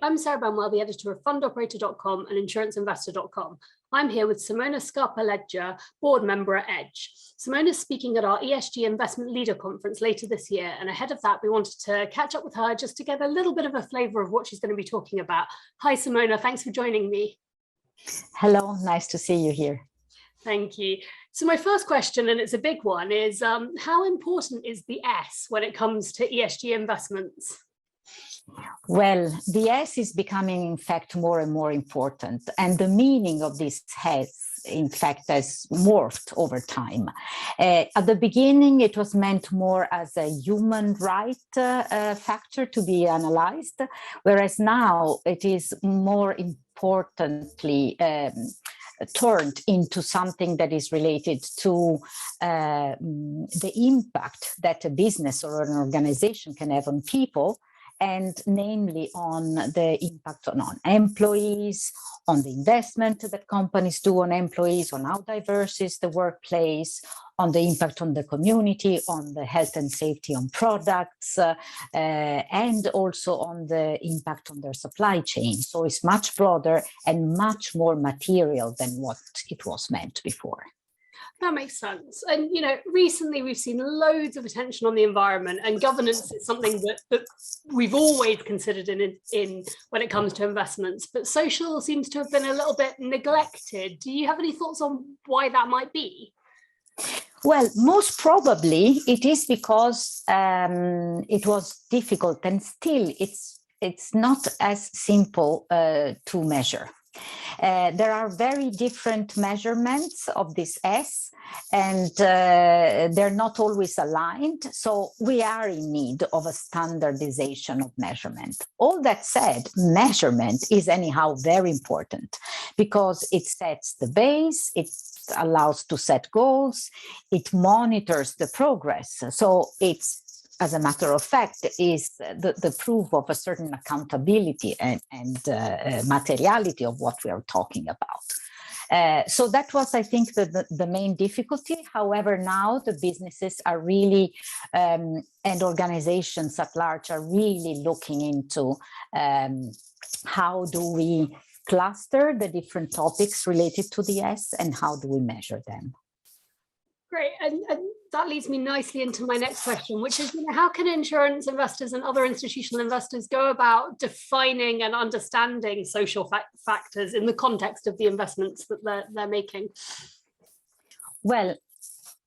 I'm Sarah Banwell, the editor of fundoperator.com and insuranceinvestor.com. I'm here with Simona Scarpaleggia, board member at EDGE. Simona's speaking at our ESG Investment Leader Conference later this year, and ahead of that, we wanted to catch up with her just to get a little bit of a flavour of what she's going to be talking about. Hi, Simona, thanks for joining me. Hello, nice to see you here. Thank you. So my first question, and it's a big one, is how important is the S when it comes to ESG investments? Well, the S is becoming, in fact, more and more important, and the meaning of this has, in fact, has morphed over time. At the beginning, it was meant more as a human right factor to be analyzed, whereas now it is more importantly turned into something that is related to the impact that a business or an organization can have on people, and namely on the impact on employees, on the investment that companies do on employees, on how diverse is the workplace, on the impact on the community, on the health and safety on products, and also on the impact on their supply chain. So it's much broader and much more material than what it was meant before. That makes sense. And, you know, recently we've seen loads of attention on the environment, and governance is something that we've always considered in when it comes to investments, but social seems to have been a little bit neglected. Do you have any thoughts on why that might be? Well, most probably it is because it was difficult, and still it's not as simple to measure. There are very different measurements of this S, and they're not always aligned. So we are in need of a standardization of measurement. All that said, measurement is anyhow very important because it sets the base, it allows to set goals, it monitors the progress. So it's, as a matter of fact, is the proof of a certain accountability and materiality of what we are talking about. So that was, I think, the main difficulty. However, now the businesses are really, and organizations at large are really looking into how do we cluster the different topics related to the S and how do we measure them. Great, and that leads me nicely into my next question, which is, you know, how can insurance investors and other institutional investors go about defining and understanding social factors in the context of the investments that they're making? Well,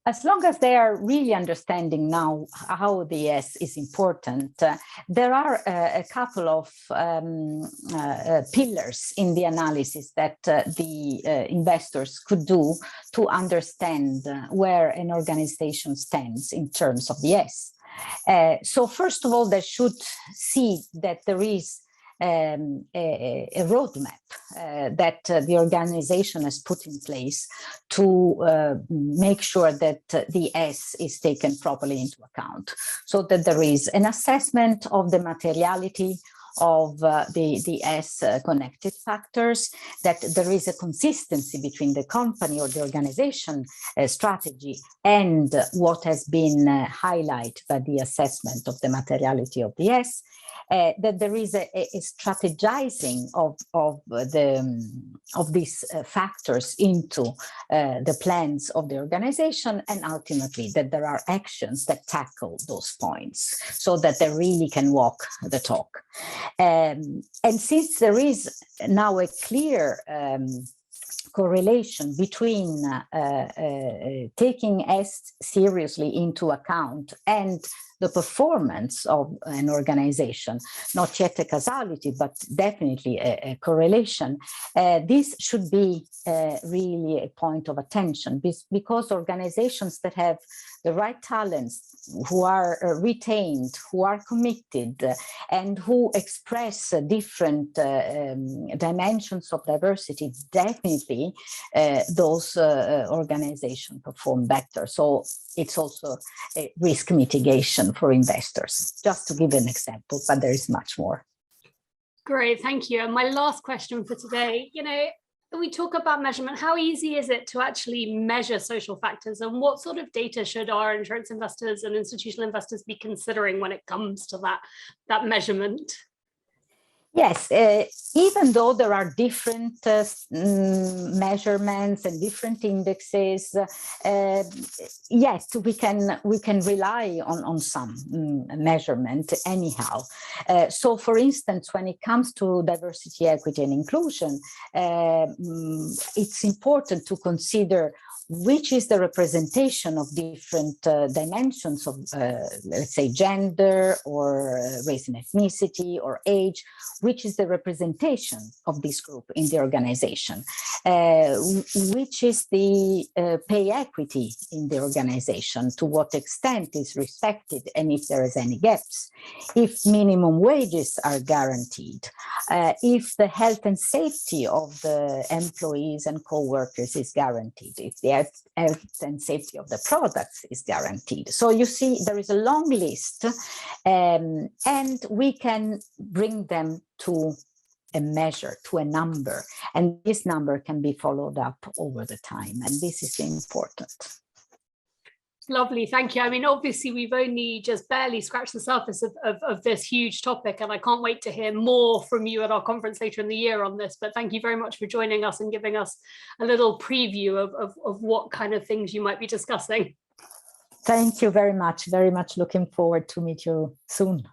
as long as they are really understanding now how the S is important, there are a couple of pillars in the analysis that the investors could do to understand where an organization stands in terms of the S. So first of all, they should see that there is a roadmap that the organization has put in place to make sure that the S is taken properly into account, so that there is an assessment of the materiality of the S connected factors, that there is a consistency between the company or the organization strategy and what has been highlighted by the assessment of the materiality of the S, that there is a strategizing of these factors into the plans of the organization, and ultimately that there are actions that tackle those points so that they really can walk the talk. And since there is now a clear correlation between taking S seriously into account and the performance of an organization, not yet a causality, but definitely a correlation, this should be really a point of attention, because organizations that have the right talents, who are retained, who are committed, and who express different dimensions of diversity, definitely those organizations perform better. So it's also a risk mitigation for investors, just to give an example, but there is much more. Great, thank you. And my last question for today, you know, we talk about measurement. How easy is it to actually measure social factors, and what sort of data should our insurance investors and institutional investors be considering when it comes to that measurement? Yes, even though there are different measurements and different indexes, yet we can rely on some measurement anyhow. So, for instance, when it comes to diversity, equity, and inclusion, it's important to consider which is the representation of different dimensions of, let's say, gender or race and ethnicity or age, which is the representation of this group in the organization, which is the pay equity in the organization, to what extent is respected, and if there is any gaps, if minimum wages are guaranteed, if the health and safety of the employees and co-workers is guaranteed, if the health and safety of the products is guaranteed. So you see, there is a long list, and we can bring them to a measure, to a number, and this number can be followed up over the time, and this is important. Lovely, thank you. I mean, obviously, we've only just barely scratched the surface of this huge topic, and I can't wait to hear more from you at our conference later in the year on this. But thank you very much for joining us and giving us a little preview of what kind of things you might be discussing. Thank you very much looking forward to meet you soon.